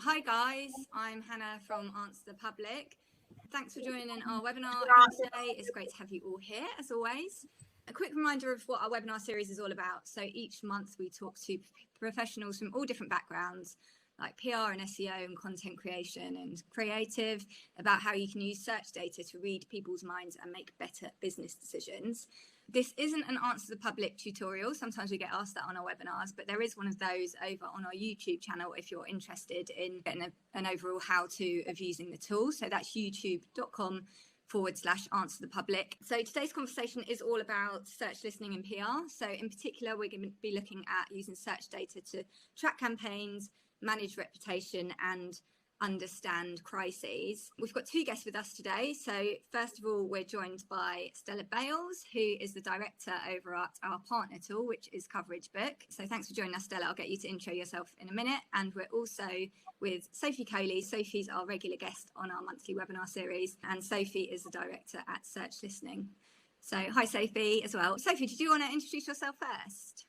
Hi guys, I'm Hannah from AnswerThePublic. Thanks for joining our webinar today. It's great to have you all here as always. A quick reminder of what our webinar series is all about. So each month we talk to professionals from all different backgrounds like PR and SEO and content creation and creative about how you can use search data to read people's minds and make better business decisions. This isn't an Answer the Public tutorial. Sometimes we get asked that on our webinars, but there is one of those over on our YouTube channel if you're interested in getting an overall how-to of using the tool. So that's youtube.com/Answer the Public. So today's conversation is all about search listening and PR. So in particular, we're going to be looking at using search data to track campaigns, manage reputation and understand crises. We've got two guests with us today. So first of all, we're joined by Stella Bayles, who is the director over at our partner tool, which is Coverage Book. So thanks for joining us, Stella. I'll get you to intro yourself in a minute. And we're also with Sophie Coley. Sophie's our regular guest on our monthly webinar series, and Sophie is the director at Search Listening. So hi, Sophie, as well. Sophie, did you want to introduce yourself first?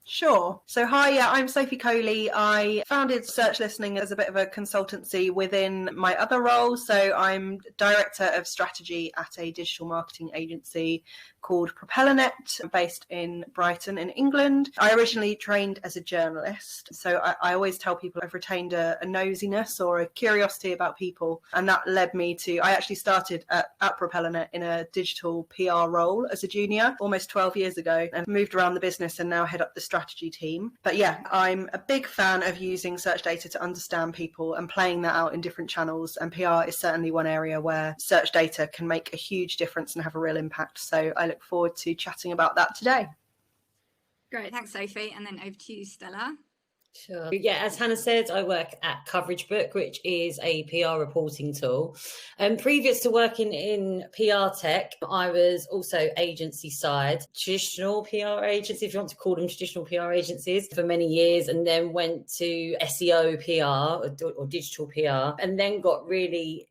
Sure. So hi, I'm Sophie Coley. I founded Search Listening as a bit of a consultancy within my other role. So I'm Director of Strategy at a digital marketing agency called PropellerNet, based in Brighton in England. I originally trained as a journalist. So I always tell people I've retained a nosiness or a curiosity about people. And that led me to, I actually started at PropellerNet in a digital PR role as a junior almost 12 years ago and moved around the business and now head up the strategy team. But yeah, I'm a big fan of using search data to understand people and playing that out in different channels. And PR is certainly one area where search data can make a huge difference and have a real impact. So I look forward to chatting about that today. Great, thanks Sophie. And then over to you, Stella. Sure. Yeah, as Hannah said, I work at Coverage Book, which is a PR reporting tool. Previous to working in PR tech, I was also agency side, traditional PR agency, if you want to call them traditional PR agencies, for many years, and then went to SEO PR or digital PR, and then got really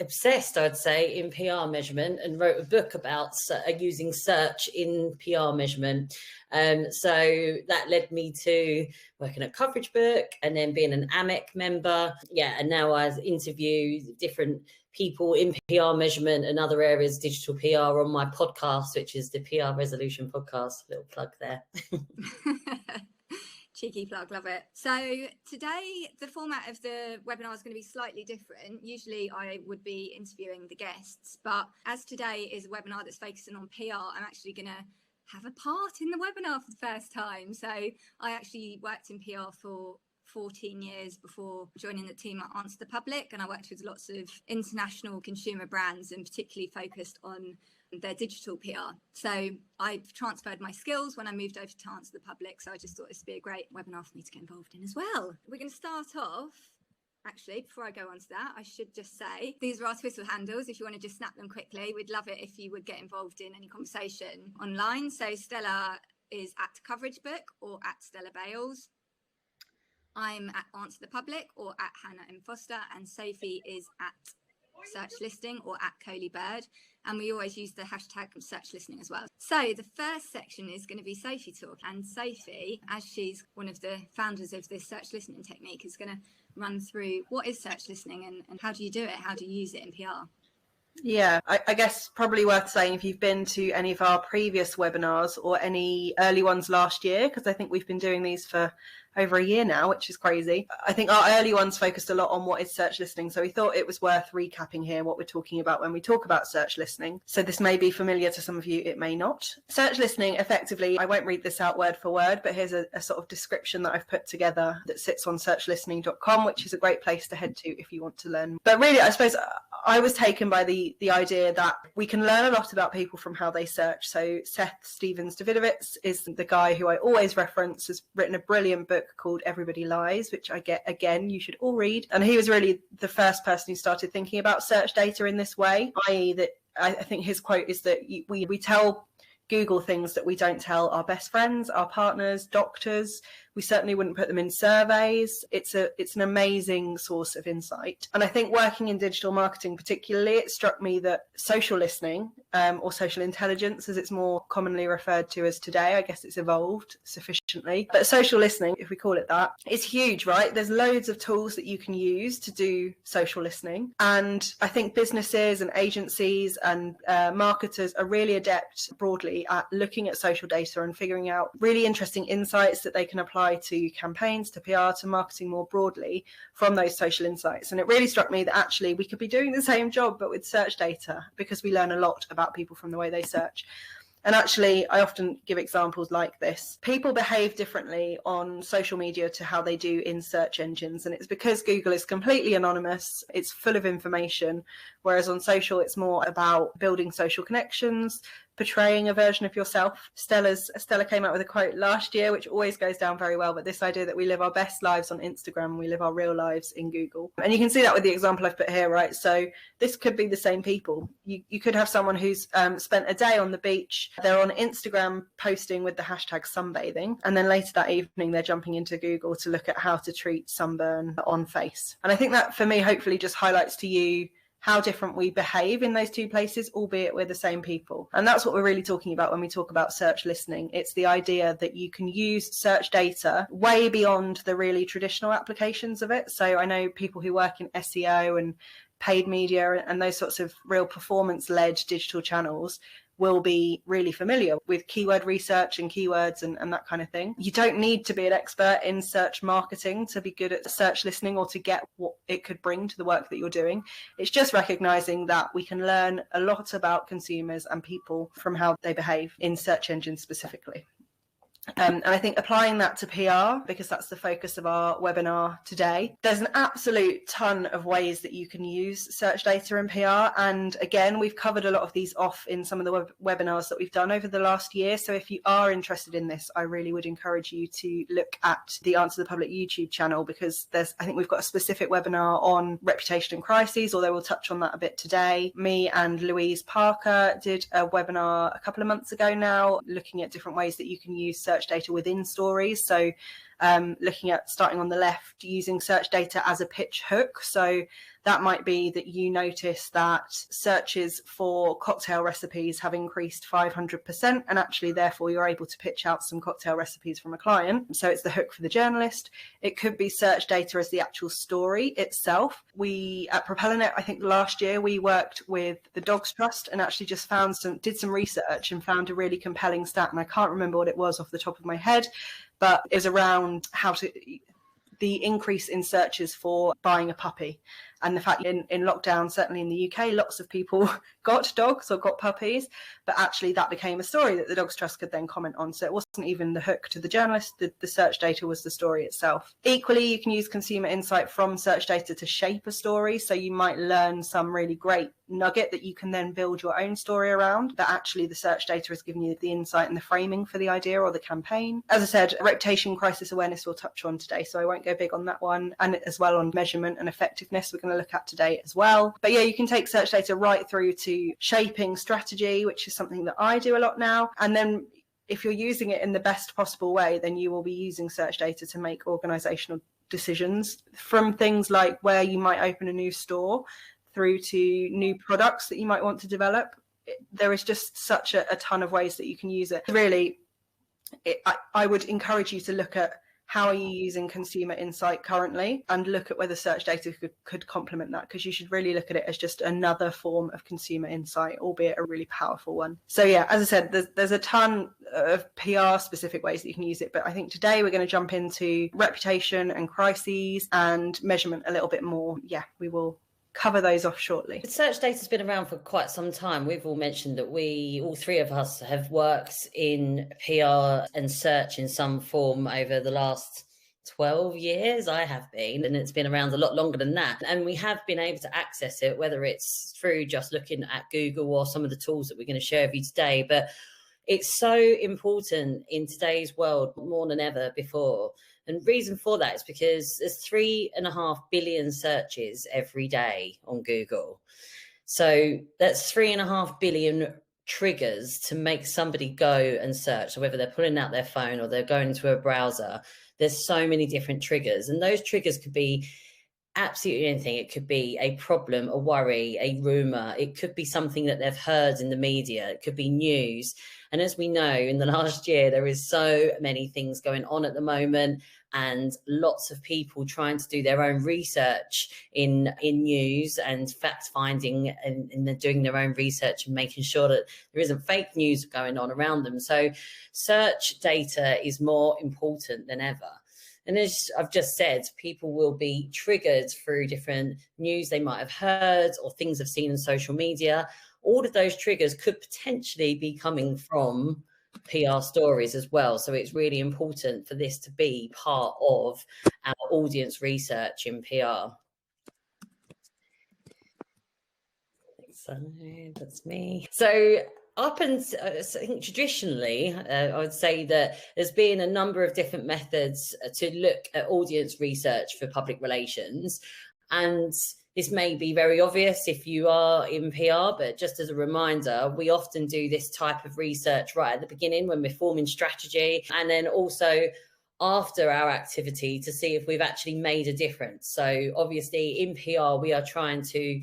obsessed, I'd say, in PR measurement and wrote a book about using search in PR measurement. So that led me to working at Coverage Book and then being an AMEC member. Yeah, and now I interview different people in PR measurement and other areas, digital PR, on my podcast, which is the PR Resolution Podcast. Little plug there. Cheeky plug, love it. So today, the format of the webinar is going to be slightly different. Usually I would be interviewing the guests, but as today is a webinar that's focusing on PR, I'm actually going to have a part in the webinar for the first time. So I actually worked in PR for 14 years before joining the team at Answer the Public, and I worked with lots of international consumer brands and particularly focused on their digital PR. So I've transferred my skills when I moved over to Answer the Public. So I just thought this would be a great webinar for me to get involved in as well. We're going to start off. Actually, before I go on to that, I should just say these are our Twitter handles. If you want to just snap them quickly, we'd love it if you would get involved in any conversation online. So Stella is at Coverage Book or at Stella Bayles. I'm at Answer the Public or at Hannah M. Foster, and Sophie is at Search Listening or at Coley Bird, and we always use the hashtag Search Listening as well. So the first section is going to be Sophie talk, and Sophie, as she's one of the founders of this search listening technique, is going to run through what is search listening and how do you do it, how do you use it in PR. Yeah, I guess probably worth saying if you've been to any of our previous webinars or any early ones last year, because I think we've been doing these for over a year now, which is crazy. I think our early ones focused a lot on what is search listening. So we thought it was worth recapping here what we're talking about when we talk about search listening. So this may be familiar to some of you, it may not. Search listening, effectively, I won't read this out word for word, but here's a sort of description that I've put together that sits on searchlistening.com, which is a great place to head to if you want to learn. But really, I suppose I was taken by the idea that we can learn a lot about people from how they search. So Seth Stevens-Davidovitz is the guy who I always reference, has written a brilliant book called Everybody Lies, which you should all read. And he was really the first person who started thinking about search data in this way, i.e. that I think his quote is that we tell Google things that we don't tell our best friends, our partners, doctors. We certainly wouldn't put them in surveys. It's an amazing source of insight. And I think working in digital marketing particularly, it struck me that social listening, or social intelligence as it's more commonly referred to as today, I guess it's evolved sufficiently, but social listening, if we call it that, is huge, right? There's loads of tools that you can use to do social listening. And I think businesses and agencies and marketers are really adept broadly at looking at social data and figuring out really interesting insights that they can apply to campaigns, to PR, to marketing more broadly from those social insights. And it really struck me that actually we could be doing the same job but with search data, because we learn a lot about people from the way they search. And actually, I often give examples like this. People behave differently on social media to how they do in search engines. And it's because Google is completely anonymous. It's full of information. Whereas on social, it's more about building social connections, portraying a version of yourself. Stella came out with a quote last year, which always goes down very well, but this idea that we live our best lives on Instagram, we live our real lives in Google. And you can see that with the example I've put here, right? So this could be the same people. You could have someone who's spent a day on the beach, they're on Instagram posting with the hashtag sunbathing, and then later that evening they're jumping into Google to look at how to treat sunburn on face. And I think that for me hopefully just highlights to you how different we behave in those two places, albeit we're the same people. And that's what we're really talking about when we talk about search listening. It's the idea that you can use search data way beyond the really traditional applications of it. So I know people who work in SEO and paid media and those sorts of real performance-led digital channels will be really familiar with keyword research and keywords and that kind of thing. You don't need to be an expert in search marketing to be good at search listening or to get what it could bring to the work that you're doing. It's just recognizing that we can learn a lot about consumers and people from how they behave in search engines specifically. And I think applying that to PR, because that's the focus of our webinar today, there's an absolute ton of ways that you can use search data in PR. And again, we've covered a lot of these off in some of the webinars that we've done over the last year. So if you are interested in this, I really would encourage you to look at the Answer the Public YouTube channel, because I think we've got a specific webinar on reputation and crises, although we'll touch on that a bit today. Me and Louise Parker did a webinar a couple of months ago now, looking at different ways that you can use search data within stories. So looking at, starting on the left, using search data as a pitch hook. So that might be that you notice that searches for cocktail recipes have increased 500%, and actually therefore you're able to pitch out some cocktail recipes from a client. So it's the hook for the journalist. It could be search data as the actual story itself. We at PropellerNet, I think last year, we worked with the Dogs Trust and actually just did some research and found a really compelling stat, and I can't remember what it was off the top of my head, but it was around the increase in searches for buying a puppy. And the fact in lockdown, certainly in the UK, lots of people got dogs or got puppies, but actually that became a story that the Dogs Trust could then comment on. So it wasn't even the hook to the journalist, the search data was the story itself. Equally, you can use consumer insight from search data to shape a story. So you might learn some really great nugget that you can then build your own story around, that actually the search data has given you the insight and the framing for the idea or the campaign. As I said, reputation crisis awareness we'll touch on today, so I won't go big on that one, and as well on measurement and effectiveness we're going to look at today as well. But yeah, you can take search data right through to shaping strategy, which is something that I do a lot now. And then if you're using it in the best possible way, then you will be using search data to make organizational decisions, from things like where you might open a new store through to new products that you might want to develop. There is just such a ton of ways that you can use it. Really, I would encourage you to look at how are you using consumer insight currently, and look at whether search data could complement that, because you should really look at it as just another form of consumer insight, albeit a really powerful one. So yeah, as I said, there's a ton of PR specific ways that you can use it, but I think today we're going to jump into reputation and crises and measurement a little bit more. Yeah, we will cover those off shortly. Search data's been around for quite some time. We've all mentioned that all three of us have worked in PR and search in some form over the last 12 years. I have been, and it's been around a lot longer than that. And we have been able to access it, whether it's through just looking at Google or some of the tools that we're going to share with you today. But it's so important in today's world more than ever before. And reason for that is because there's 3.5 billion searches every day on Google. So that's 3.5 billion triggers to make somebody go and search. So whether they're pulling out their phone or they're going into a browser, there's so many different triggers, and those triggers could be absolutely anything. It could be a problem, a worry, a rumor. It could be something that they've heard in the media. It could be news. And as we know, in the last year, there is so many things going on at the moment, and lots of people trying to do their own research in news and fact finding, and they're doing their own research and making sure that there isn't fake news going on around them. So search data is more important than ever. And as I've just said, people will be triggered through different news they might have heard or things they've seen in social media. All of those triggers could potentially be coming from PR stories as well. So it's really important for this to be part of our audience research in PR. So that's me. So up and I think traditionally, I would say that there's been a number of different methods to look at audience research for public relations. And this may be very obvious if you are in PR, but just as a reminder, we often do this type of research right at the beginning when we're forming strategy, and then also after our activity to see if we've actually made a difference. So obviously in PR, we are trying to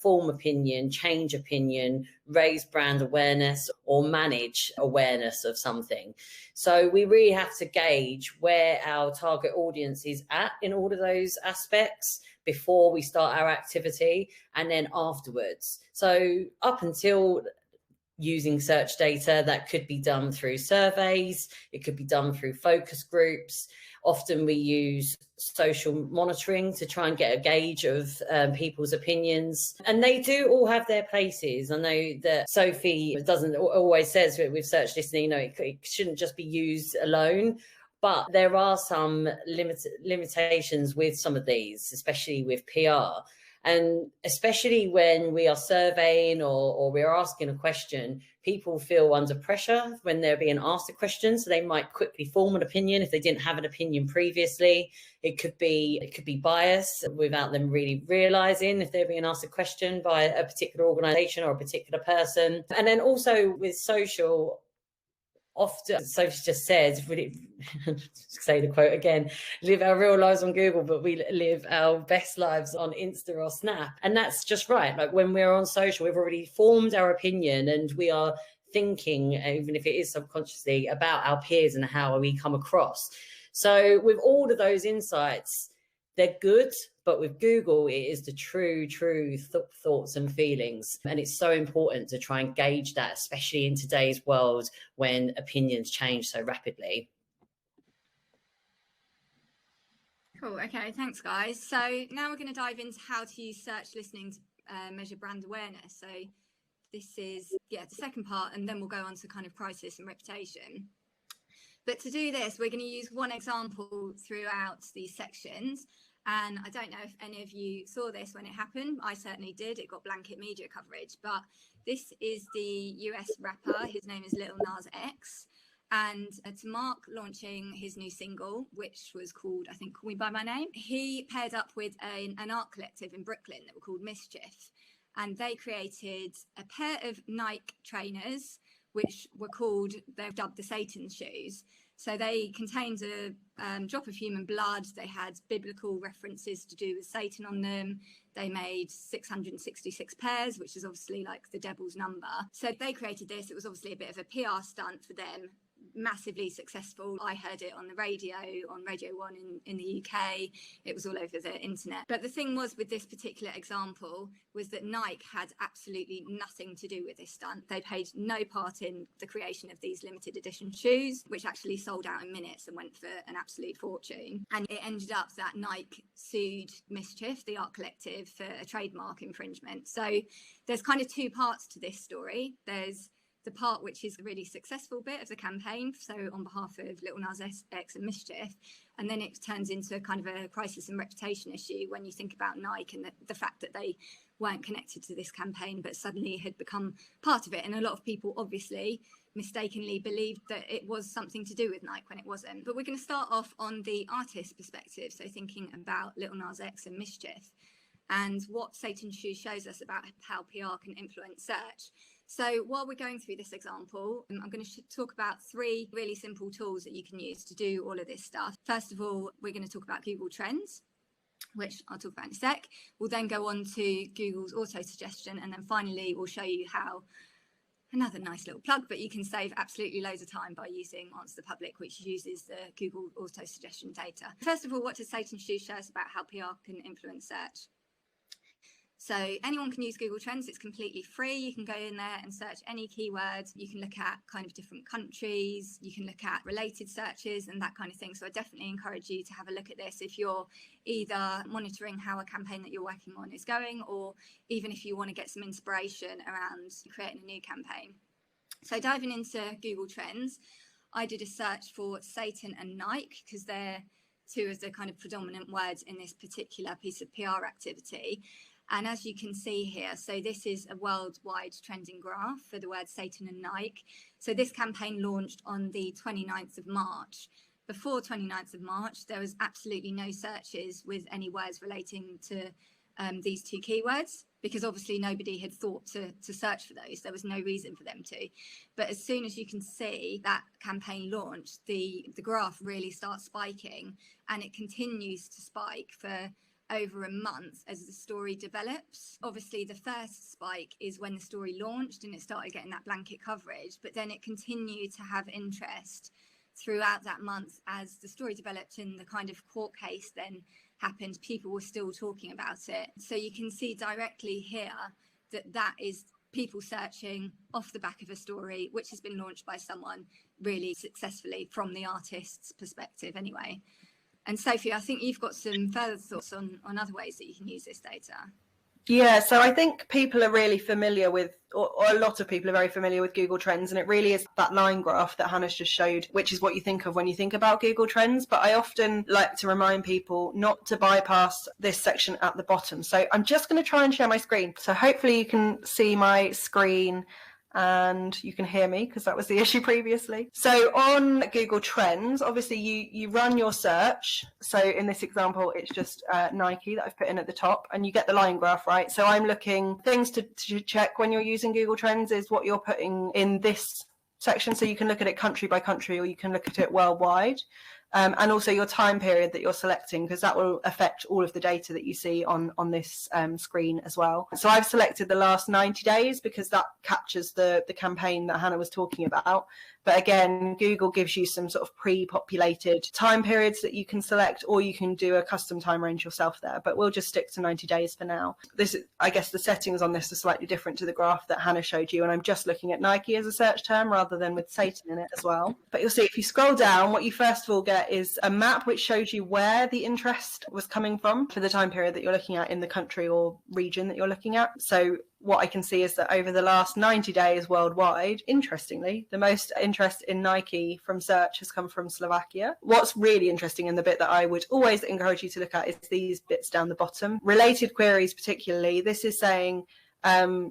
form opinion, change opinion, raise brand awareness, or manage awareness of something. So we really have to gauge where our target audience is at in all of those aspects before we start our activity, and then afterwards. So up until using search data, that could be done through surveys, it could be done through focus groups. Often we use social monitoring to try and get a gauge of people's opinions, and they do all have their places. I know that Sophie doesn't always says with search listening, you know, it shouldn't just be used alone, but there are some limitations with some of these, especially with PR. And especially when we are surveying or we're asking a question, people feel under pressure when they're being asked a question. So they might quickly form an opinion if they didn't have an opinion previously. It could be bias without them really realizing if they're being asked a question by a particular organization or a particular person. And then also with social, often, Sophie just said, really, say the quote again, live our real lives on Google, but we live our best lives on Insta or Snap. And that's just right. Like when we're on social, we've already formed our opinion and we are thinking, even if it is subconsciously, about our peers and how we come across. So with all of those insights, they're good, but with Google, it is the true thoughts and feelings. And it's so important to try and gauge that, especially in today's world when opinions change so rapidly. Cool. Okay, thanks, guys. So now we're going to dive into how to use search listening to measure brand awareness. So this is, the second part, and then we'll go on to kind of crisis and reputation. But to do this, we're going to use one example throughout these sections. And I don't know if any of you saw this when it happened. I certainly did. It got blanket media coverage. But this is the US rapper. His name is Lil Nas X. And to mark launching his new single, which was called, I think, Call Me By My Name, he paired up with an art collective in Brooklyn that were called Mischief. And they created a pair of Nike trainers, which were called, they're dubbed the Satan shoes. So they contained a drop of human blood. They had biblical references to do with Satan on them. They made 666 pairs, which is obviously like the devil's number. So they created this. It was obviously a bit of a PR stunt for them. Massively successful. I heard it on the radio, on Radio 1 in the UK. It was all over the internet. But the thing was with this particular example was that Nike had absolutely nothing to do with this stunt. They played no part in the creation of these limited edition shoes, which actually sold out in minutes and went for an absolute fortune. And it ended up that Nike sued Mischief, the art collective, for a trademark infringement. So there's kind of two parts to this story. There's the part which is the really successful bit of the campaign, so on behalf of Lil Nas X and Mischief, and then it turns into kind of a crisis and reputation issue when you think about Nike and the fact that they weren't connected to this campaign but suddenly had become part of it. And a lot of people obviously mistakenly believed that it was something to do with Nike when it wasn't. But we're going to start off on the artist perspective, so thinking about Lil Nas X and Mischief and what Satan's Shoes shows us about how PR can influence search. So while we're going through this example, I'm going to talk about 3 really simple tools that you can use to do all of this stuff. First of all, we're going to talk about Google Trends, which I'll talk about in a sec. We'll then go on to Google's auto suggestion, and then finally we'll show you how, another nice little plug, but you can save absolutely loads of time by using AnswerThePublic, which uses the Google auto suggestion data. First of all, what does Satan Shoe show us about how PR can influence search? So anyone can use Google Trends. It's completely free. You can go in there and search any keyword. You can look at kind of different countries. You can look at related searches and that kind of thing. So I definitely encourage you to have a look at this if you're either monitoring how a campaign that you're working on is going, or even if you want to get some inspiration around creating a new campaign. So diving into Google Trends, I did a search for Satan and Nike because they're 2 of the kind of predominant words in this particular piece of PR activity. And as you can see here, so this is a worldwide trending graph for the words Satan and Nike. So this campaign launched on the 29th of March. Before 29th of March, there was absolutely no searches with any words relating to these 2 keywords, because obviously nobody had thought to search for those. There was no reason for them to. But as soon as you can see that campaign launched, the graph really starts spiking, and it continues to spike for over a month as the story develops. Obviously, the first spike is when the story launched and it started getting that blanket coverage, but then it continued to have interest throughout that month as the story developed and the kind of court case then happened. People were still talking about it. So you can see directly here that is people searching off the back of a story which has been launched by someone really successfully from the artist's perspective anyway. And Sophie, I think you've got some further thoughts on other ways that you can use this data. Yeah, so I think people are really familiar with, or a lot of people are very familiar with Google Trends, and it really is that line graph that Hannah's just showed, which is what you think of when you think about Google Trends. But I often like to remind people not to bypass this section at the bottom. So I'm just going to try and share my screen. So hopefully you can see my screen and you can hear me, because that was the issue previously. So on Google Trends, obviously you run your search. So in this example, it's just Nike that I've put in at the top, and you get the line graph, right? So I'm looking, things to check when you're using Google Trends is what you're putting in this section. So you can look at it country by country, or you can look at it worldwide. And also your time period that you're selecting, because that will affect all of the data that you see on this screen as well. So I've selected the last 90 days because that captures the campaign that Hannah was talking about. But again, Google gives you some sort of pre-populated time periods that you can select, or you can do a custom time range yourself there. But we'll just stick to 90 days for now. This is, I guess the settings on this are slightly different to the graph that Hannah showed you. And I'm just looking at Nike as a search term rather than with Satan in it as well. But you'll see if you scroll down, what you first of all get is a map which shows you where the interest was coming from for the time period that you're looking at in the country or region that you're looking at. So what I can see is that over the last 90 days worldwide, interestingly, the most interest in Nike from search has come from Slovakia. What's really interesting, and the bit that I would always encourage you to look at, is these bits down the bottom. Related queries particularly, this is saying,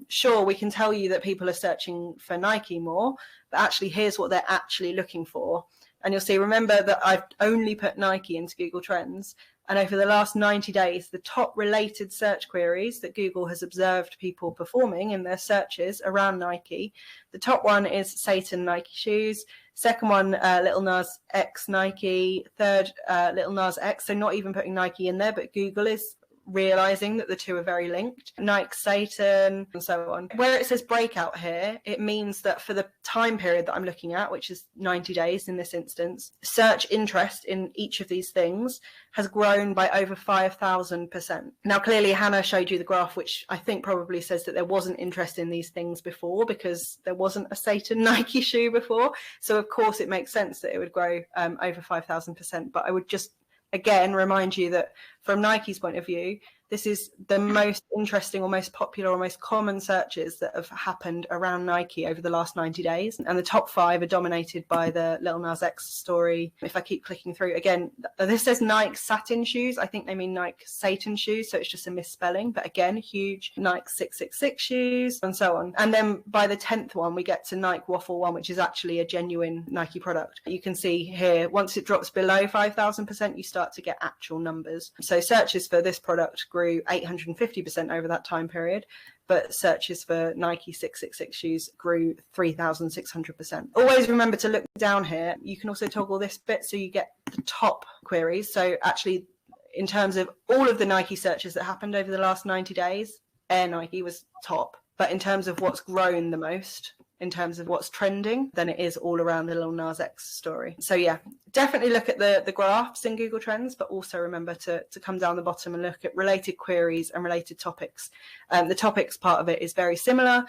sure, we can tell you that people are searching for Nike more, but actually here's what they're actually looking for. And you'll see, remember that I've only put Nike into Google Trends. And over the last 90 days, the top related search queries that Google has observed people performing in their searches around Nike, the top one is Satan Nike shoes. Second one, Lil Nas X Nike. Third, Lil Nas X. So not even putting Nike in there, but Google is realizing that the two are very linked. Nike, Satan, and so on. Where it says breakout here, it means that for the time period that I'm looking at, which is 90 days in this instance, search interest in each of these things has grown by over 5,000%. Now, clearly, Hannah showed you the graph, which I think probably says that there wasn't interest in these things before because there wasn't a Satan Nike shoe before. So, of course, it makes sense that it would grow over 5,000%. But I would just again remind you that from Nike's point of view, this is the most interesting or most popular or most common searches that have happened around Nike over the last 90 days. And the top 5 are dominated by the Lil Nas X story. If I keep clicking through, again, this says Nike satin shoes. I think they mean Nike Satan shoes, so it's just a misspelling. But again, huge Nike 666 shoes and so on. And then by the 10th one, we get to Nike Waffle One, which is actually a genuine Nike product. You can see here, once it drops below 5,000%, you start to get actual numbers. So searches for this product grew 850% over that time period. but searches for Nike 666 shoes grew 3,600%. Always remember to look down here. You can also toggle this bit so you get the top queries. So actually, in terms of all of the Nike searches that happened over the last 90 days, Air Nike was top. But in terms of what's grown the most, in terms of what's trending, then it is all around the Lil Nas X story. So yeah, definitely look at the graphs in Google Trends, but also remember to come down the bottom and look at related queries and related topics. The topics part of it is very similar.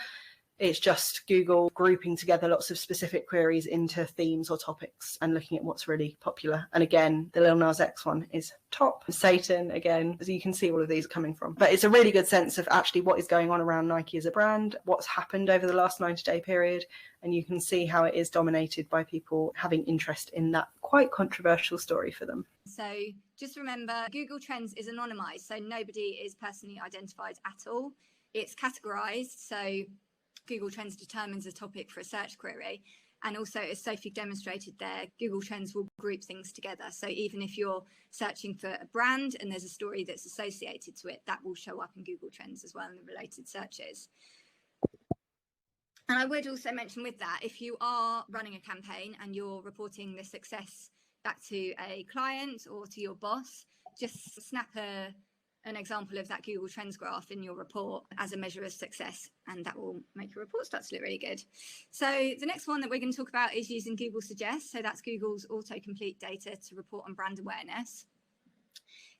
It's just Google grouping together lots of specific queries into themes or topics and looking at what's really popular. And again, the Lil Nas X one is top. Satan, again, as you can see all of these are coming from. But it's a really good sense of actually what is going on around Nike as a brand, what's happened over the last 90-day period. And you can see how it is dominated by people having interest in that quite controversial story for them. So just remember, Google Trends is anonymized, so nobody is personally identified at all. It's categorized, so Google Trends determines a topic for a search query. And also, as Sophie demonstrated there, Google Trends will group things together. So even if you're searching for a brand and there's a story that's associated to it, that will show up in Google Trends as well in the related searches. And I would also mention with that, if you are running a campaign and you're reporting the success back to a client or to your boss, just snap an example of that Google Trends graph in your report as a measure of success, and that will make your report start to look really good. So the next one that we're going to talk about is using Google Suggest. So that's Google's autocomplete data to report on brand awareness.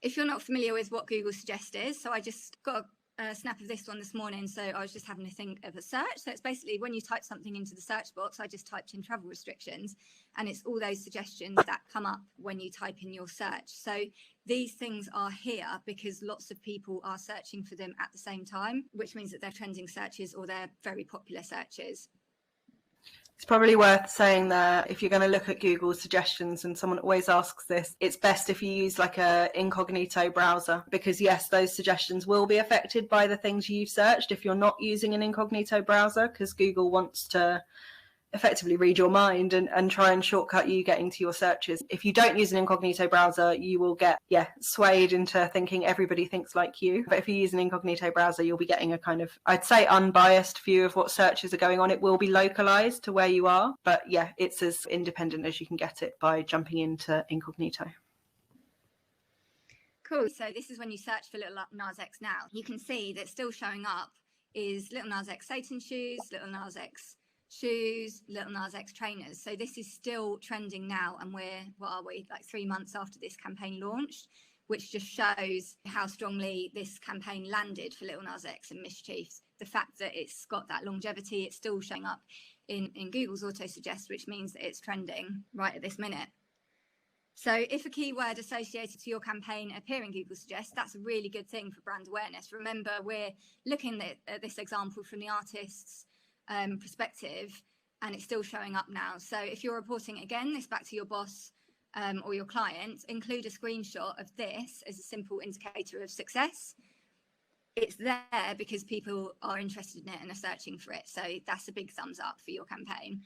If you're not familiar with what Google Suggest is, so I just got a snap of this one this morning, so I was just having to think of a search. So it's basically when you type something into the search box, I just typed in travel restrictions, and it's all those suggestions that come up when you type in your search. So these things are here because lots of people are searching for them at the same time, which means that they're trending searches or they're very popular searches. It's probably worth saying that if you're going to look at Google suggestions, and someone always asks this, it's best if you use like a incognito browser, because yes, those suggestions will be affected by the things you've searched if you're not using an incognito browser, because Google wants to effectively read your mind and try and shortcut you getting to your searches. If you don't use an incognito browser, you will get swayed into thinking everybody thinks like you. But if you use an incognito browser, you'll be getting a kind of, I'd say, unbiased view of what searches are going on. It will be localized to where you are, but yeah, it's as independent as you can get it by jumping into incognito. Cool. So this is when you search for Lil Nas X now. You can see that still showing up is Lil Nas X Satan shoes, Lil Nas X shoes, Lil Nas X trainers. So this is still trending now, and we're, what are we, like 3 months after this campaign launched, which just shows how strongly this campaign landed for Lil Nas X and Mischief. The fact that it's got that longevity, it's still showing up in Google's auto suggest, which means that it's trending right at this minute. So if a keyword associated to your campaign appear in Google Suggest, that's a really good thing for brand awareness. Remember, we're looking at this example from the artist's perspective, and it's still showing up now. So if you're reporting again this back to your boss or your client, include a screenshot of this as a simple indicator of success. It's there because people are interested in it and are searching for it. So that's a big thumbs up for your campaign.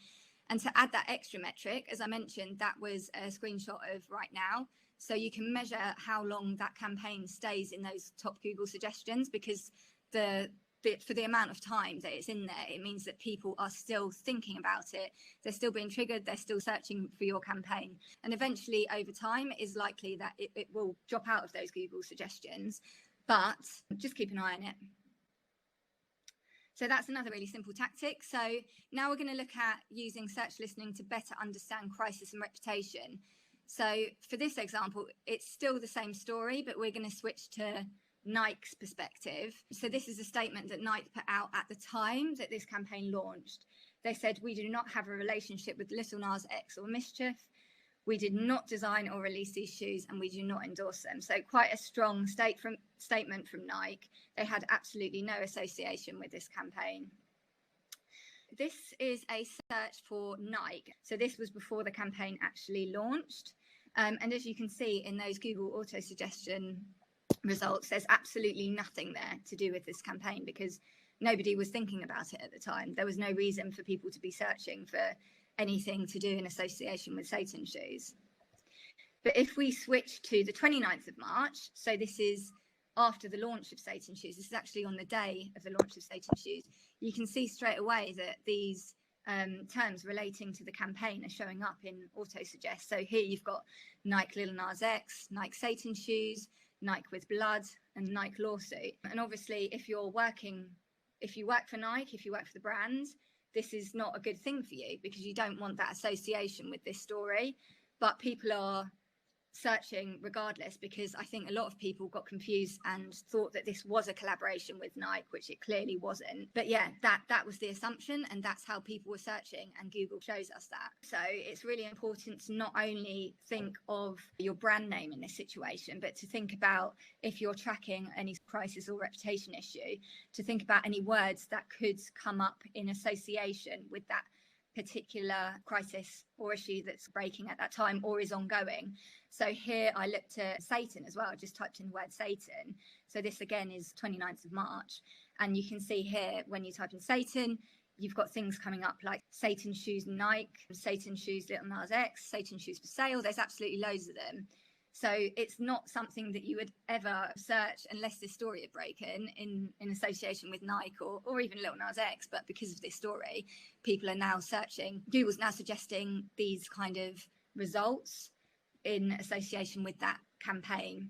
And to add that extra metric, as I mentioned, that was a screenshot of right now. So you can measure how long that campaign stays in those top Google suggestions, because for the amount of time that it's in there, it means that people are still thinking about it. They're still being triggered. They're still searching for your campaign. And eventually, over time, it is likely that it will drop out of those Google suggestions, but just keep an eye on it. So that's another really simple tactic. So now we're going to look at using search listening to better understand crisis and reputation. So for this example, it's still the same story, but we're going to switch to Nike's perspective. So this is a statement that Nike put out at the time that this campaign launched. They said, "We do not have a relationship with Lil Nas X or Mischief. We did not design or release these shoes, and we do not endorse them." So quite a strong statement from Nike. They had absolutely no association with this campaign. This is a search for Nike. So this was before the campaign actually launched. And as you can see in those Google auto suggestion results, there's absolutely nothing there to do with this campaign because nobody was thinking about it at the time. There was no reason for people to be searching for anything to do in association with Satan shoes. But if we switch to the 29th of March, so this is after the launch of Satan Shoes, this is actually on the day of the launch of Satan Shoes, you can see straight away that these terms relating to the campaign are showing up in auto-suggest. So here you've got Nike Lil Nas X, Nike Satan Shoes, Nike with Blood, and Nike Lawsuit. And obviously, if you work for Nike, if you work for the brand, this is not a good thing for you because you don't want that association with this story. But people are searching regardless, because I think a lot of people got confused and thought that this was a collaboration with Nike, which it clearly wasn't. But yeah, that was the assumption, and that's how people were searching, and Google shows us that. So it's really important to not only think of your brand name in this situation, but to think about, if you're tracking any crisis or reputation issue, to think about any words that could come up in association with that particular crisis or issue that's breaking at that time or is ongoing. So here I looked at Satan as well. I just typed in the word Satan. So this again is 29th of March. And you can see here, when you type in Satan, you've got things coming up like Satan Shoes Nike, Satan Shoes Lil Nas X, Satan Shoes for sale. There's absolutely loads of them. So it's not something that you would ever search unless this story had broken in association with Nike or even Lil Nas X. But because of this story, people are now searching. Google's now suggesting these kind of results in association with that campaign.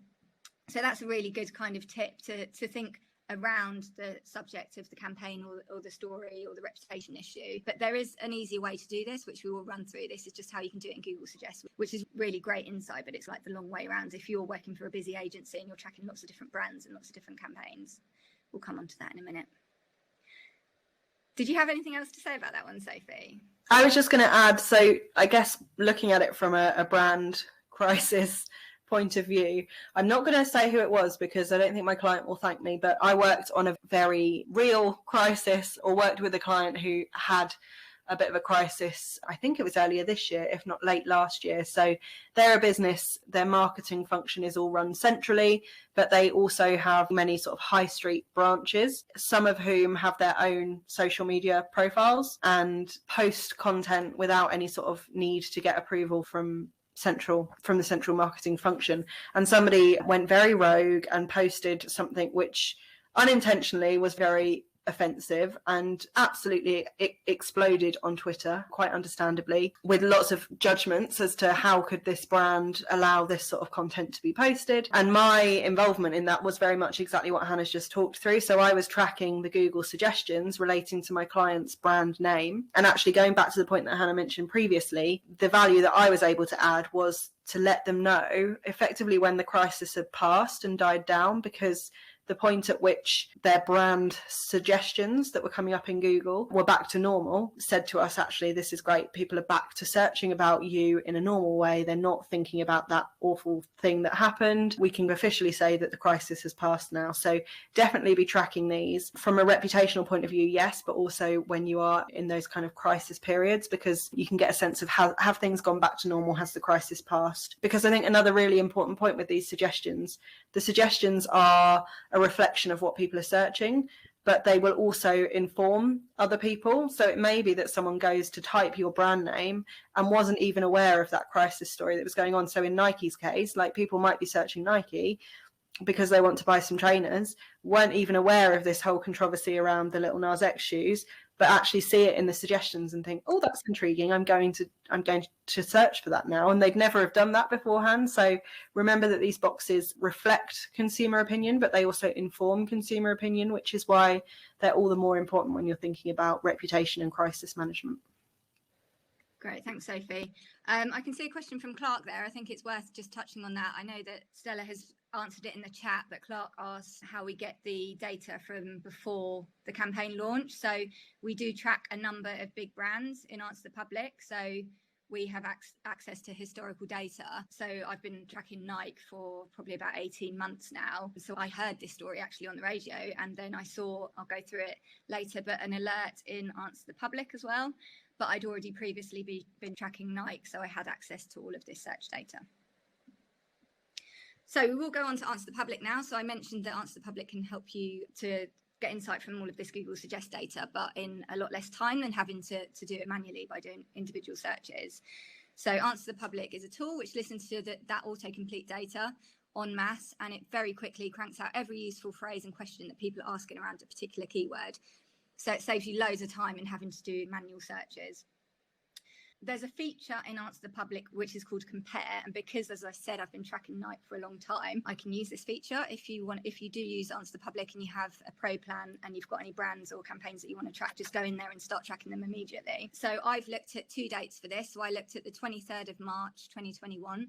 So that's a really good kind of tip to think around the subject of the campaign or the story or the reputation issue. But there is an easier way to do this, which we will run through. This is just how you can do it in Google Suggest, which is really great insight, but it's like the long way around if you're working for a busy agency and you're tracking lots of different brands and lots of different campaigns. We'll come on to that in a minute. Did you have anything else to say about that one, Sophie? I was just going to add, so I guess looking at it from a brand crisis point of view, I'm not going to say who it was because I don't think my client will thank me, but I worked on a very real crisis, or worked with a client who had a bit of a crisis. I think it was earlier this year, if not late last year. So they're a business, their marketing function is all run centrally, but they also have many sort of high street branches, some of whom have their own social media profiles and post content without any sort of need to get approval from the central marketing function. And somebody went very rogue and posted something which unintentionally was very offensive and absolutely it exploded on Twitter, quite understandably, with lots of judgments as to how could this brand allow this sort of content to be posted. And my involvement in that was very much exactly what Hannah's just talked through. So I was tracking the Google suggestions relating to my client's brand name, and actually going back to the point that Hannah mentioned previously, the value that I was able to add was to let them know effectively when the crisis had passed and died down, because the point at which their brand suggestions that were coming up in Google were back to normal said to us, actually, this is great. People are back to searching about you in a normal way. They're not thinking about that awful thing that happened. We can officially say that the crisis has passed now. So definitely be tracking these from a reputational point of view, yes, but also when you are in those kind of crisis periods, because you can get a sense of how have things gone back to normal, has the crisis passed? Because I think another really important point with these suggestions, the suggestions are a reflection of what people are searching, but they will also inform other people. So it may be that someone goes to type your brand name and wasn't even aware of that crisis story that was going on. So in Nike's case, like, people might be searching Nike because they want to buy some trainers, weren't even aware of this whole controversy around the Lil Nas X shoes, but actually see it in the suggestions and think, oh, that's intriguing. I'm going to search for that now. And they'd never have done that beforehand. So remember that these boxes reflect consumer opinion, but they also inform consumer opinion, which is why they're all the more important when you're thinking about reputation and crisis management. Great, thanks, Sophie. I can see a question from Clark there. I think it's worth just touching on that. I know that Stella has answered it in the chat, but Clark asks how we get the data from before the campaign launch. So we do track a number of big brands in AnswerThePublic. So we have access to historical data. So I've been tracking Nike for probably about 18 months now. So I heard this story actually on the radio, and then I saw, I'll go through it later, but an alert in AnswerThePublic as well. But I'd already previously been tracking Nike, so I had access to all of this search data. So we will go on to AnswerThePublic now. So I mentioned that AnswerThePublic can help you to get insight from all of this Google Suggest data, but in a lot less time than having to do it manually by doing individual searches. So AnswerThePublic is a tool which listens to that autocomplete data en masse, and it very quickly cranks out every useful phrase and question that people are asking around a particular keyword. So it saves you loads of time in having to do manual searches. There's a feature in AnswerThePublic which is called Compare, and because, as I said, I've been tracking Nike for a long time, I can use this feature. If you do use AnswerThePublic and you have a pro plan and you've got any brands or campaigns that you want to track, just go in there and start tracking them immediately. So I've looked at 2 dates for this. So I looked at the 23rd of March 2021,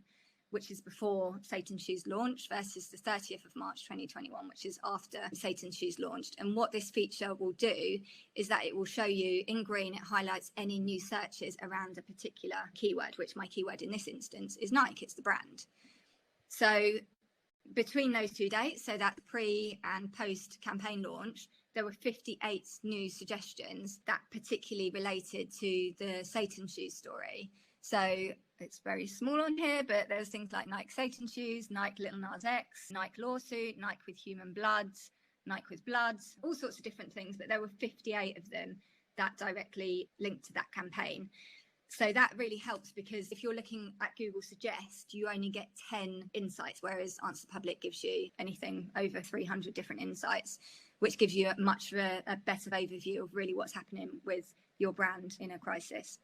which is before Satan's Shoes launched, versus the 30th of March 2021, which is after Satan's Shoes launched. And what this feature will do is that it will show you in green, it highlights any new searches around a particular keyword, which my keyword in this instance is Nike, it's the brand. So between those 2 dates, so that pre and post campaign launch, there were 58 new suggestions that particularly related to the Satan Shoes story. So it's very small on here, but there's things like Nike Satan Shoes, Nike Little Nas X, Nike Lawsuit, Nike with Human Blood, Nike with Bloods, all sorts of different things. But there were 58 of them that directly linked to that campaign. So that really helps, because if you're looking at Google Suggest, you only get 10 insights, whereas AnswerThePublic gives you anything over 300 different insights, which gives you a better overview of really what's happening with your brand in a crisis.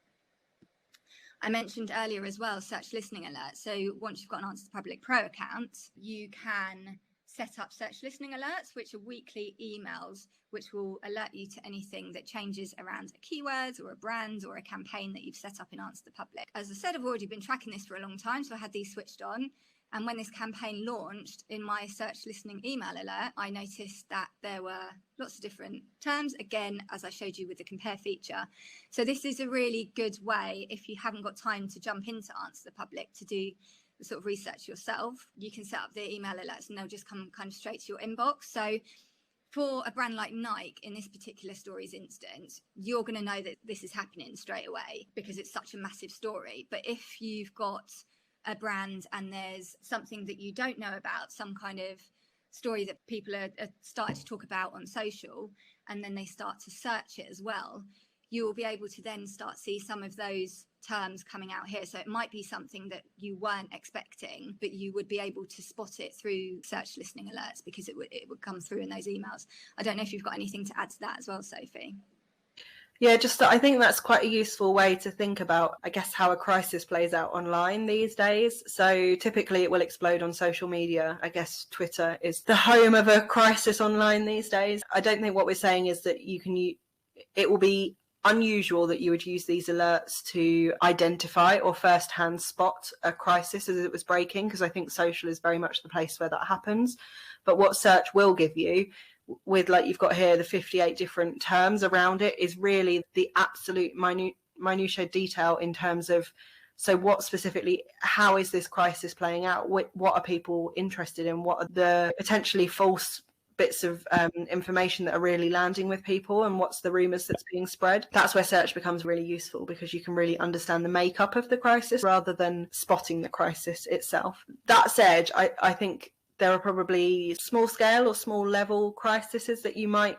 I mentioned earlier as well, search listening alerts. So once you've got an AnswerThePublic Pro account, you can set up search listening alerts, which are weekly emails, which will alert you to anything that changes around a keyword or a brand or a campaign that you've set up in AnswerThePublic. As I said, I've already been tracking this for a long time, so I had these switched on. And when this campaign launched, in my search listening email alert, I noticed that there were lots of different terms, again, as I showed you with the compare feature. So this is a really good way, if you haven't got time to jump into AnswerThePublic to do the sort of research yourself, you can set up the email alerts and they'll just come kind of straight to your inbox. So for a brand like Nike, in this particular story's instance, you're going to know that this is happening straight away because it's such a massive story. But if you've got a brand and there's something that you don't know about, some kind of story that people are starting to talk about on social, and then they start to search it as well, you will be able to then start to see some of those terms coming out here. So it might be something that you weren't expecting, but you would be able to spot it through search listening alerts because it would come through in those emails. I don't know if you've got anything to add to that as well, Sophie. Yeah, just I think that's quite a useful way to think about, I guess, how a crisis plays out online these days. So typically it will explode on social media. I guess Twitter is the home of a crisis online these days. I don't think what we're saying is that it will be unusual that you would use these alerts to identify or first-hand spot a crisis as it was breaking, because I think social is very much the place where that happens. But what search will give you, with, like you've got here, the 58 different terms around it, is really the absolute minutiae detail in terms of, so what specifically, how is this crisis playing out? What are people interested in? What are the potentially false bits of information that are really landing with people, and what's the rumours that's being spread? That's where search becomes really useful, because you can really understand the makeup of the crisis rather than spotting the crisis itself. That said, I think there are probably small scale or small level crises that you might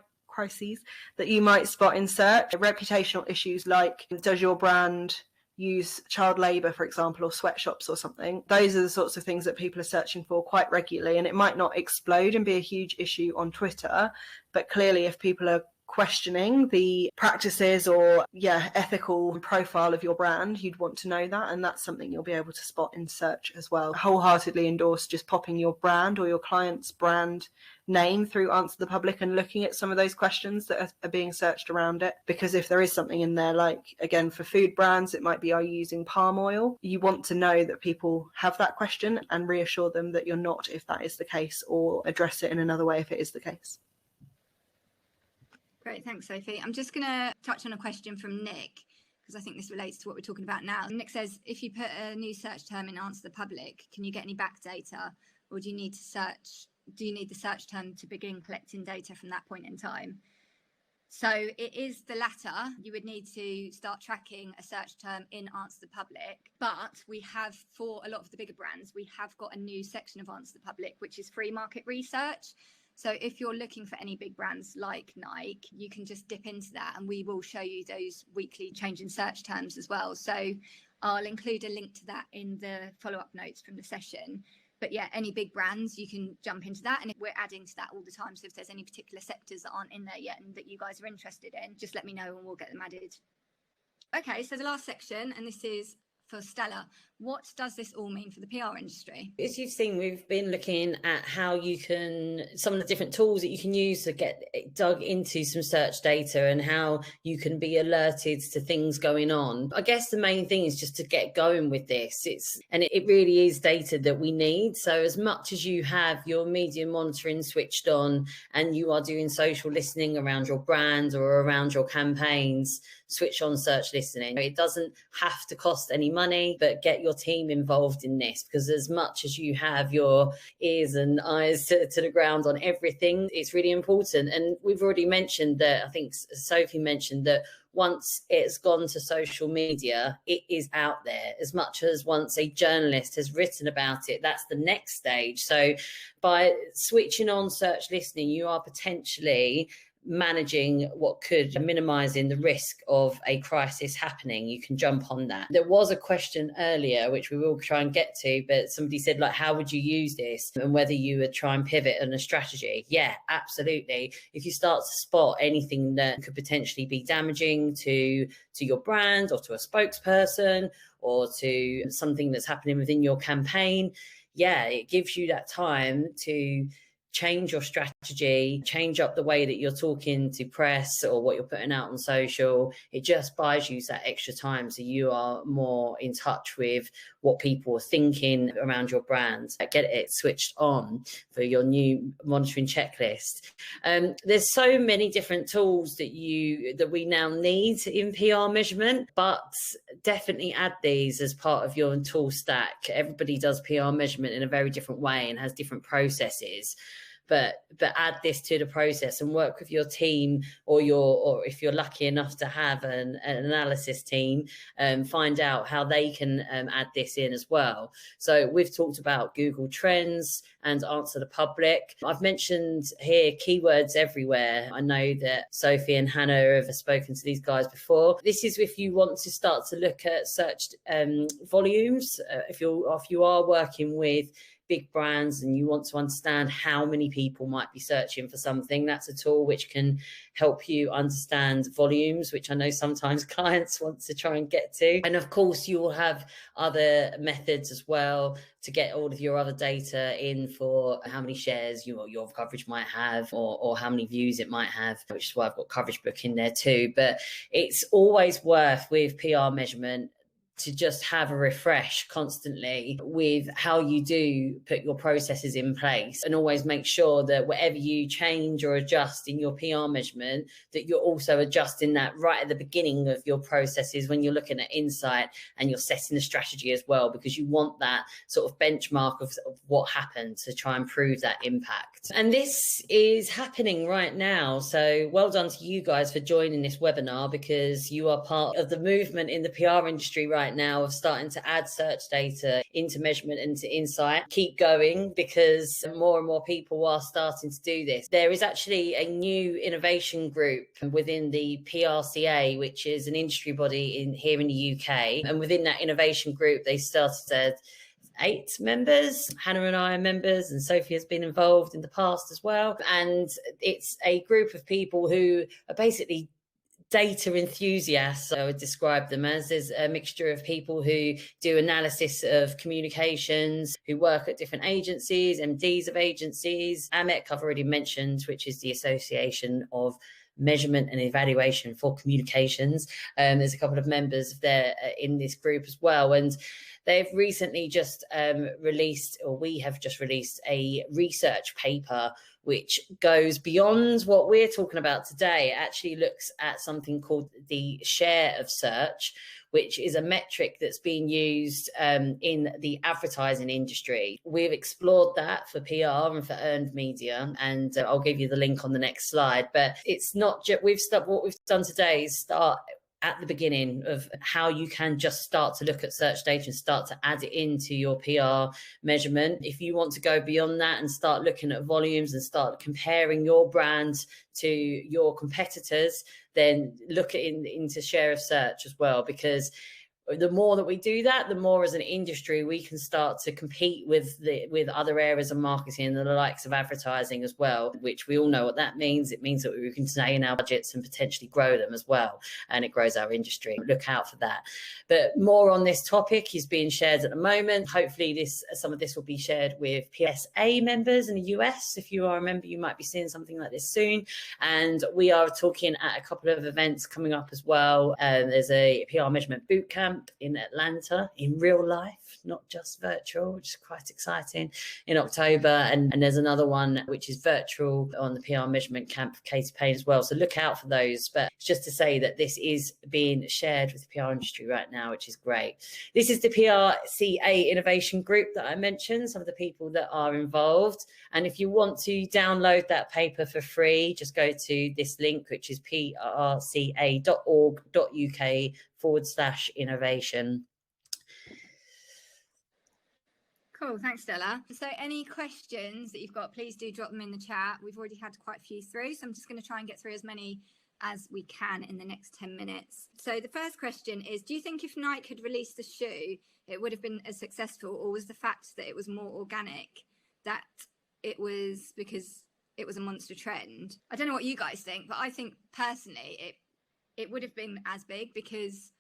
spot in search. Reputational issues like, does your brand use child labour, for example, or sweatshops or something? Those are the sorts of things that people are searching for quite regularly, and it might not explode and be a huge issue on Twitter, but clearly if people are questioning the practices or ethical profile of your brand, you'd want to know that, and that's something you'll be able to spot in search as well. Wholeheartedly endorse just popping your brand or your client's brand name through AnswerThePublic and looking at some of those questions that are being searched around it, because if there is something in there, like again for food brands it might be, are you using palm oil? You want to know that people have that question and reassure them that you're not, if that is the case, or address it in another way if it is the case. Great, thanks, Sophie. I'm just going to touch on a question from Nick, because I think this relates to what we're talking about now. Nick says, if you put a new search term in AnswerThePublic, can you get any back data, or do you need the search term to begin collecting data from that point in time? So it is the latter. You would need to start tracking a search term in AnswerThePublic, but we have, for a lot of the bigger brands, we have got a new section of AnswerThePublic, which is free market research. So if you're looking for any big brands like Nike, you can just dip into that and we will show you those weekly change in search terms as well. So I'll include a link to that in the follow-up notes from the session. But yeah, any big brands, you can jump into that. And if we're adding to that all the time, so if there's any particular sectors that aren't in there yet and that you guys are interested in, just let me know and we'll get them added. Okay, so the last section, and this is for Stella. What does this all mean for the PR industry? As you've seen, we've been looking at how you can, some of the different tools that you can use to get dug into some search data and how you can be alerted to things going on. I guess the main thing is just to get going with this. It really is data that we need. So as much as you have your media monitoring switched on and you are doing social listening around your brand or around your campaigns, switch on search listening. It doesn't have to cost any money, but get your team involved in this, because as much as you have your ears and eyes to the ground on everything, it's really important. And we've already mentioned that, I think Sophie mentioned that once it's gone to social media, it is out there. As much as once a journalist has written about it, that's the next stage. So by switching on search listening, you are potentially managing what could minimizing the risk of a crisis happening. You can jump on that. There was a question earlier which we will try and get to, but somebody said, like, how would you use this and whether you would try and pivot on a strategy. Yeah, absolutely. If you start to spot anything that could potentially be damaging to your brand or to a spokesperson or to something that's happening within your campaign, yeah, it gives you that time to change your strategy, change up the way that you're talking to press or what you're putting out on social. It just buys you that extra time, so you are more in touch with what people are thinking around your brand. Get it switched on for your new monitoring checklist. There's so many different tools that we now need in PR measurement, but definitely add these as part of your tool stack. Everybody does PR measurement in a very different way and has different processes. But add this to the process and work with your team or if you're lucky enough to have an analysis team, find out how they can add this in as well. So we've talked about Google Trends and AnswerThePublic. I've mentioned here keywords everywhere. I know that Sophie and Hannah have spoken to these guys before. This is if you want to start to look at search volumes. If you are working with big brands and you want to understand how many people might be searching for something, that's a tool which can help you understand volumes, which I know sometimes clients want to try and get to. And of course, you will have other methods as well to get all of your other data in for how many shares your coverage might have or how many views it might have, which is why I've got Coverage Book in there too. But it's always worth, with PR measurement, to just have a refresh constantly with how you do put your processes in place, and always make sure that whatever you change or adjust in your PR measurement, that you're also adjusting that right at the beginning of your processes when you're looking at insight and you're setting the strategy as well, because you want that sort of benchmark of what happened to try and prove that impact. And this is happening right now. So well done to you guys for joining this webinar, because you are part of the movement in the PR industry right now of starting to add search data into measurement and to insight. Keep going, because more and more people are starting to do this. There is actually a new innovation group within the PRCA, which is an industry body here in the UK. And within that innovation group, they started 8 members. Hannah and I are members, and Sophie has been involved in the past as well. And it's a group of people who are basically data enthusiasts, I would describe them as. There's a mixture of people who do analysis of communications, who work at different agencies, MDs of agencies. AMEC, I've already mentioned, which is the Association of Measurement and Evaluation for Communications. There's a couple of members there in this group as well. And they've recently just we have just released a research paper which goes beyond what we're talking about today. It actually looks at something called the share of search, which is a metric that's being used in the advertising industry. We've explored that for PR and for earned media, and I'll give you the link on the next slide. But it's not just, what we've done today is start at the beginning of how you can just start to look at search data and start to add it into your PR measurement. If you want to go beyond that and start looking at volumes and start comparing your brand to your competitors, then look into share of search as well, because the more that we do that, the more as an industry we can start to compete with other areas of marketing and the likes of advertising as well, which we all know what that means. It means that we can stay in our budgets and potentially grow them as well, and it grows our industry. Look out for that. But more on this topic is being shared at the moment. Hopefully some of this will be shared with PSA members in the US. If you are a member, you might be seeing something like this soon. And we are talking at a couple of events coming up as well. There's a PR measurement bootcamp in Atlanta in real life, not just virtual, which is quite exciting, in October. And there's another one which is virtual on the PR measurement camp for Katie Payne as well. So look out for those. But it's just to say that this is being shared with the PR industry right now, which is great. This is the PRCA Innovation Group that I mentioned, some of the people that are involved. And if you want to download that paper for free, just go to this link, which is prca.org.uk/innovation. Cool, thanks, Stella. So any questions that you've got, please do drop them in the chat. We've already had quite a few through, so I'm just going to try and get through as many as we can in the next 10 minutes. So the first question is, do you think if Nike had released the shoe, it would have been as successful, or was the fact that it was more organic, that it was because it was a monster trend? I don't know what you guys think, but I think personally it would have been as big because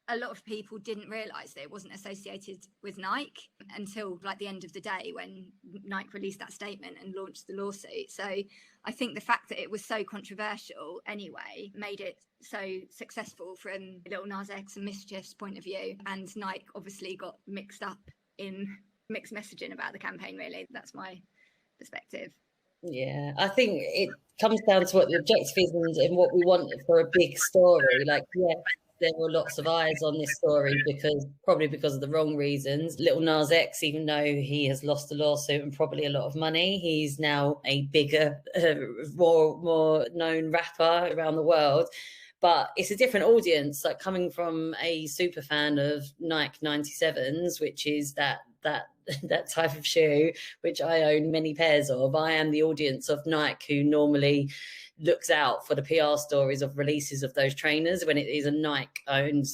a lot of people didn't realise that it wasn't associated with Nike until like the end of the day when Nike released that statement and launched the lawsuit. So I think the fact that it was so controversial anyway made it so successful from Lil Nas X and Mischief's point of view. And Nike obviously got mixed up in mixed messaging about the campaign, really. That's my perspective. Yeah, I think it comes down to what the objective is and what we want for a big story. Like, yeah, there were lots of eyes on this story probably because of the wrong reasons. Lil Nas X, even though he has lost a lawsuit and probably a lot of money, he's now a bigger, more known rapper around the world. But it's a different audience, like coming from a super fan of Nike 97s, which is that type of shoe, which I own many pairs of. I am the audience of Nike who normally looks out for the PR stories of releases of those trainers when it is a Nike-owned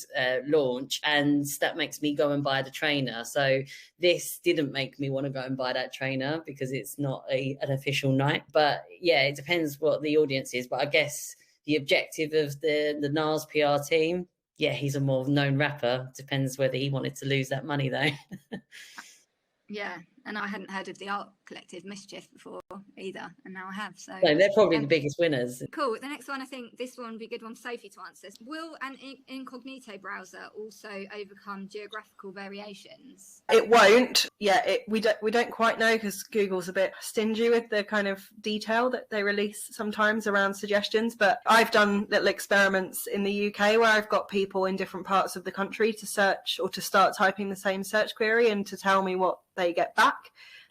launch, and that makes me go and buy the trainer. So this didn't make me want to go and buy that trainer because it's not an official Nike. But yeah, it depends what the audience is. But I guess the objective of the Nas PR team, yeah, he's a more known rapper. Depends whether he wanted to lose that money though. Yeah, and I hadn't heard of the art collective Mischief before either, and now I have. So they're probably the biggest winners. Cool. The next one, I think this one would be a good one for Sophie to answer. Will an incognito browser also overcome geographical variations? It won't. Yeah, we don't quite know because Google's a bit stingy with the kind of detail that they release sometimes around suggestions. But I've done little experiments in the UK where I've got people in different parts of the country to search or to start typing the same search query and to tell me what they get back.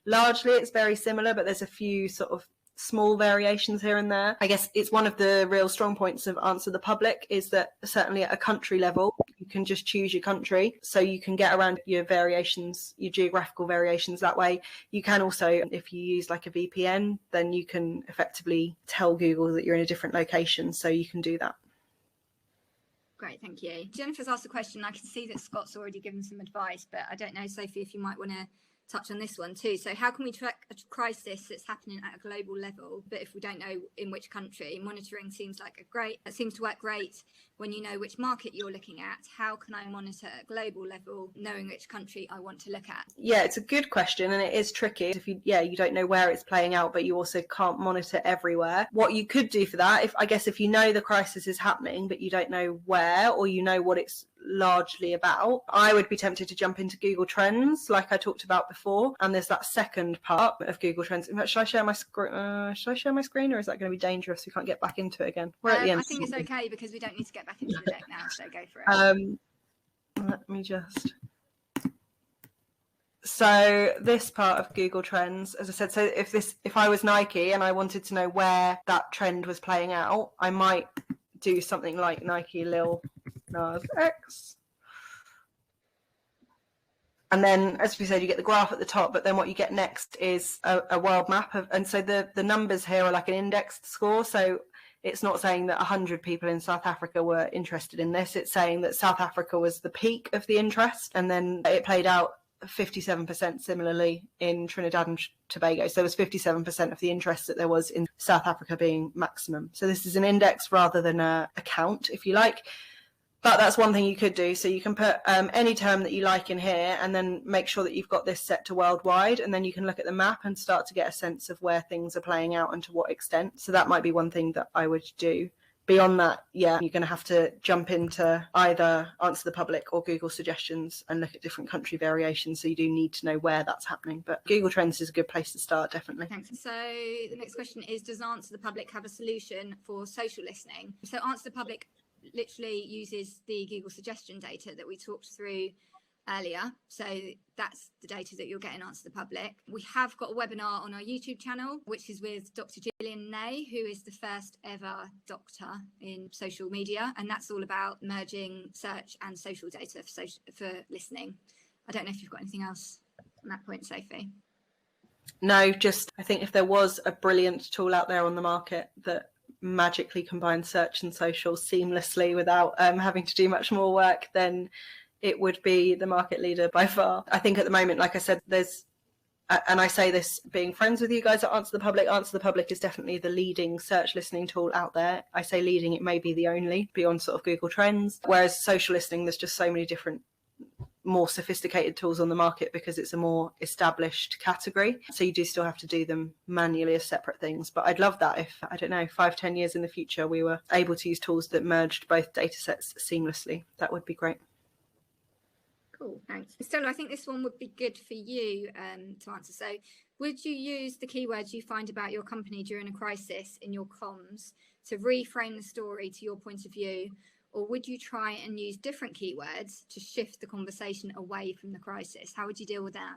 Largely it's very similar, but there's a few sort of small variations here and there. I guess it's one of the real strong points of Answer the Public is that certainly at a country level you can just choose your country, so you can get around your variations, your geographical variations that way. You can also, if you use like a VPN, then you can effectively tell Google that you're in a different location, so you can do that. Great, thank you. Jennifer's asked a question. I can see that Scott's already given some advice, but I don't know, Sophie, if you might want to touch on this one too. So how can we track a crisis that's happening at a global level, but if we don't know in which country? Monitoring seems to work great when you know which market you're looking at. How can I monitor at a global level knowing which country I want to look at? Yeah, it's a good question, and it is tricky. If you don't know where it's playing out, but you also can't monitor everywhere. What you could do for that, if you know the crisis is happening but you don't know where, or you know what it's largely about, I would be tempted to jump into Google Trends like I talked about before, and there's that second part of Google Trends. In fact, should I share my screen, or is that going to be dangerous? We can't get back into it again. We're at the end. I think it's okay because we don't need to get back into the deck now, so go for it. Let me just... So this part of Google Trends, as I said, so if I was Nike and I wanted to know where that trend was playing out, I might do something like Nike Lil Nas X. And then, as we said, you get the graph at the top, but then what you get next is a world map and so the numbers here are like an indexed score. So it's not saying that 100 people in South Africa were interested in this. It's saying that South Africa was the peak of the interest, and then it played out 57% similarly in Trinidad and Tobago. So there was 57% of the interest that there was in South Africa being maximum. So this is an index rather than a count, if you like. But that's one thing you could do. So you can put any term that you like in here, and then make sure that you've got this set to worldwide, and then you can look at the map and start to get a sense of where things are playing out and to what extent. So that might be one thing that I would do. Beyond that, yeah, you're going to have to jump into either Answer the Public or Google Suggestions and look at different country variations. So you do need to know where that's happening. But Google Trends is a good place to start, definitely. Thanks. So the next question is, does Answer the Public have a solution for social listening? So Answer the Public literally uses the Google suggestion data that we talked through earlier. So that's the data that you'll get in Answer the Public. We have got a webinar on our YouTube channel, which is with Dr. Gillian Ney, who is the first ever doctor in social media. And that's all about merging search and social data for listening. I don't know if you've got anything else on that point, Sophie. No, just I think if there was a brilliant tool out there on the market that magically combines search and social seamlessly without having to do much more work, then it would be the market leader by far. I think at the moment, like I said, there's, and I say this being friends with you guys at Answer the Public is definitely the leading search listening tool out there. I say leading, it may be the only, beyond sort of Google Trends. Whereas social listening, there's just so many different, more sophisticated tools on the market because it's a more established category. So you do still have to do them manually as separate things. But I'd love that if, I don't know, 5-10 years in the future, we were able to use tools that merged both data sets seamlessly. That would be great. Cool, thanks. Stella, I think this one would be good for you to answer. So would you use the keywords you find about your company during a crisis in your comms to reframe the story to your point of view? Or would you try and use different keywords to shift the conversation away from the crisis? How would you deal with that?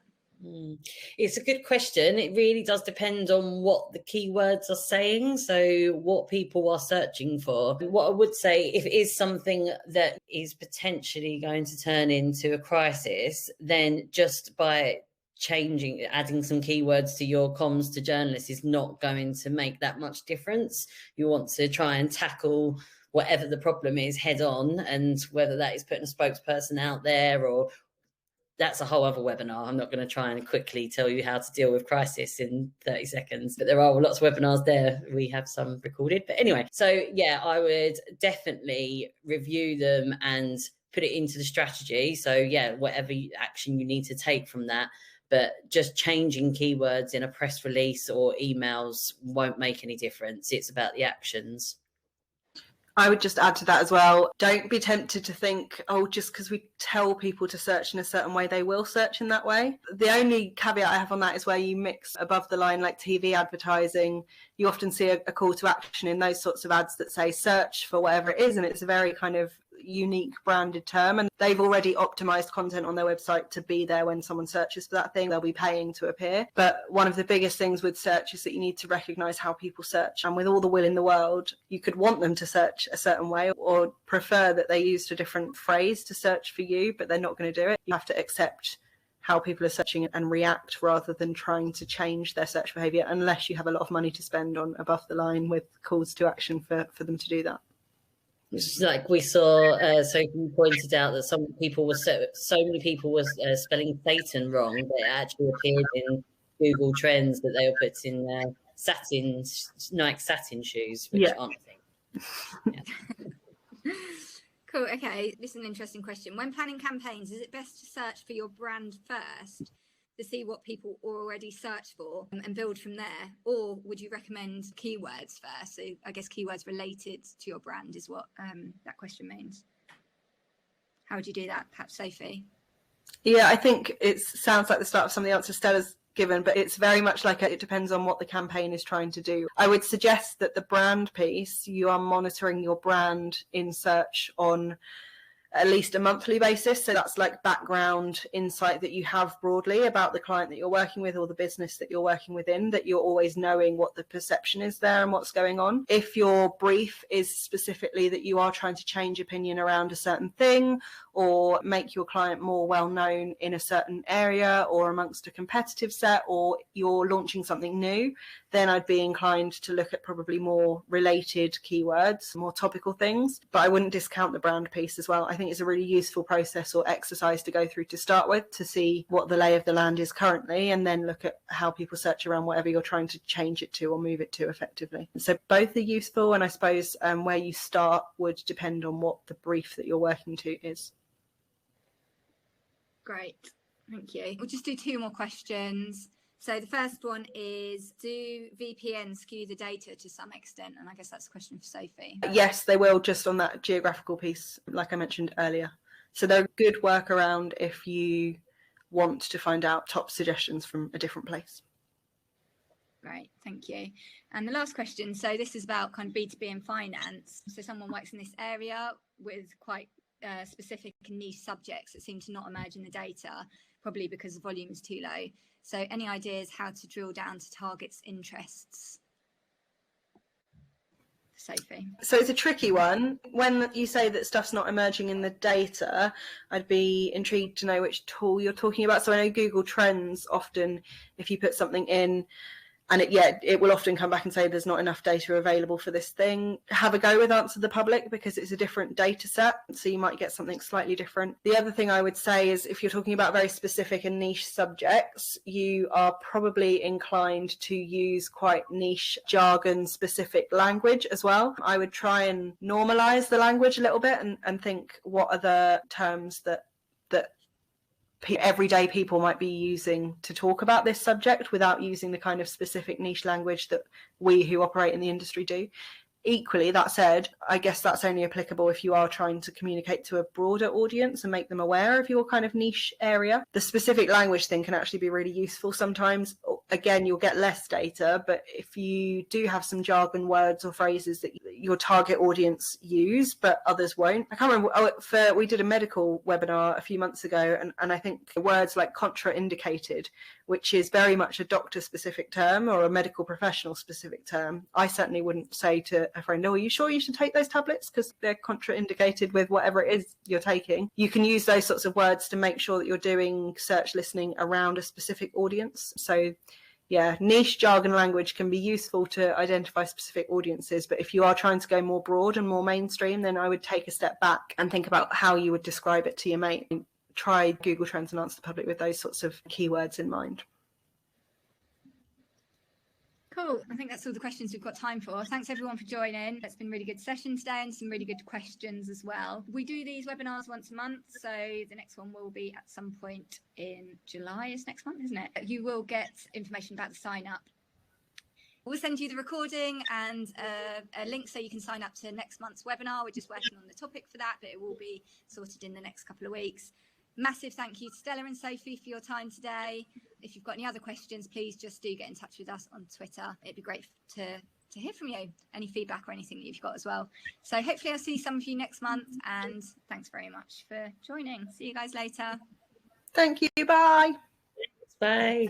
It's a good question. It really does depend on what the keywords are saying, so what people are searching for. What I would say, if it is something that is potentially going to turn into a crisis, then just by adding some keywords to your comms to journalists is not going to make that much difference. You want to try and tackle whatever the problem is head on, and whether that is putting a spokesperson out there, or that's a whole other webinar. I'm not going to try and quickly tell you how to deal with crisis in 30 seconds, but there are lots of webinars there. We have some recorded. But anyway, so yeah, I would definitely review them and put it into the strategy. So yeah, whatever action you need to take from that, but just changing keywords in a press release or emails won't make any difference. It's about the actions. I would just add to that as well. Don't be tempted to think, oh, just because we tell people to search in a certain way, they will search in that way. The only caveat I have on that is where you mix above the line, like TV advertising. You often see a call to action in those sorts of ads that say search for whatever it is. And it's a very kind of unique branded term. And they've already optimized content on their website to be there when someone searches for that thing. They'll be paying to appear. But one of the biggest things with search is that you need to recognize how people search. And with all the will in the world, you could want them to search a certain way or prefer that they used a different phrase to search for you, but they're not going to do it. You have to accept how people are searching and react rather than trying to change their search behavior, unless you have a lot of money to spend on above the line with calls to action for them to do that. It's like we saw, Sophie pointed out that so many people were spelling Satan wrong, but it actually appeared in Google Trends that they were putting Nike satin shoes, which aren't a thing. Yeah. Cool. Okay, this is an interesting question. When planning campaigns, is it best to search for your brand first to see what people already search for and build from there? Or would you recommend keywords first? So I guess keywords related to your brand is what that question means. How would you do that? Perhaps Sophie? Yeah, I think it sounds like the start of some of the answers Stella's given, but it's very much like it depends on what the campaign is trying to do. I would suggest that the brand piece, you are monitoring your brand in search on at least a monthly basis. So that's like background insight that you have broadly about the client that you're working with or the business that you're working within, that you're always knowing what the perception is there and what's going on. If your brief is specifically that you are trying to change opinion around a certain thing or make your client more well known in a certain area or amongst a competitive set, or you're launching something new, then I'd be inclined to look at probably more related keywords, more topical things. But I wouldn't discount the brand piece as well. I think it's a really useful process or exercise to go through to start with, to see what the lay of the land is currently, and then look at how people search around whatever you're trying to change it to or move it to effectively. So both are useful, and I suppose where you start would depend on what the brief that you're working to is. Great, thank you. We'll just do 2 more questions. So the first one is, do VPNs skew the data to some extent? And I guess that's a question for Sophie. Yes, they will, just on that geographical piece, like I mentioned earlier. So they're a good workaround if you want to find out top suggestions from a different place. Great, thank you. And the last question, so this is about kind of B2B and finance. So someone works in this area with quite specific and niche subjects that seem to not emerge in the data, probably because the volume is too low. So any ideas how to drill down to targets' interests? Sophie. So it's a tricky one. When you say that stuff's not emerging in the data, I'd be intrigued to know which tool you're talking about. So I know Google Trends often, if you put something in, and it will often come back and say there's not enough data available for this thing. Have a go with AnswerThePublic, because it's a different data set, so you might get something slightly different. The other thing I would say is, if you're talking about very specific and niche subjects, you are probably inclined to use quite niche jargon specific language as well. I would try and normalize the language a little bit and think, what are the terms that everyday people might be using to talk about this subject without using the kind of specific niche language that we who operate in the industry do. Equally, that said, I guess that's only applicable if you are trying to communicate to a broader audience and make them aware of your kind of niche area. The specific language thing can actually be really useful sometimes. Again, you'll get less data, but if you do have some jargon words or phrases that your target audience use, but others won't. I can't remember, we did a medical webinar a few months ago, and I think words like contraindicated, which is very much a doctor-specific term or a medical professional-specific term. I certainly wouldn't say to a friend, oh, are you sure you should take those tablets because they're contraindicated with whatever it is you're taking? You can use those sorts of words to make sure that you're doing search listening around a specific audience. So yeah, niche jargon language can be useful to identify specific audiences, but if you are trying to go more broad and more mainstream, then I would take a step back and think about how you would describe it to your mate. Try Google Trends and AnswerThePublic with those sorts of keywords in mind. Cool. I think that's all the questions we've got time for. Thanks everyone for joining. It's been a really good session today and some really good questions as well. We do these webinars once a month, so the next one will be at some point in July is next month, isn't it? You will get information about the sign up. We'll send you the recording and a link so you can sign up to next month's webinar. We're just working on the topic for that, but it will be sorted in the next couple of weeks. Massive thank you to Stella and Sophie for your time today. If you've got any other questions, please just do get in touch with us on Twitter. It'd be great to hear from you, any feedback or anything that you've got as well. So hopefully I'll see some of you next month, and thanks very much for joining. See you guys later. Thank you. Bye. Bye.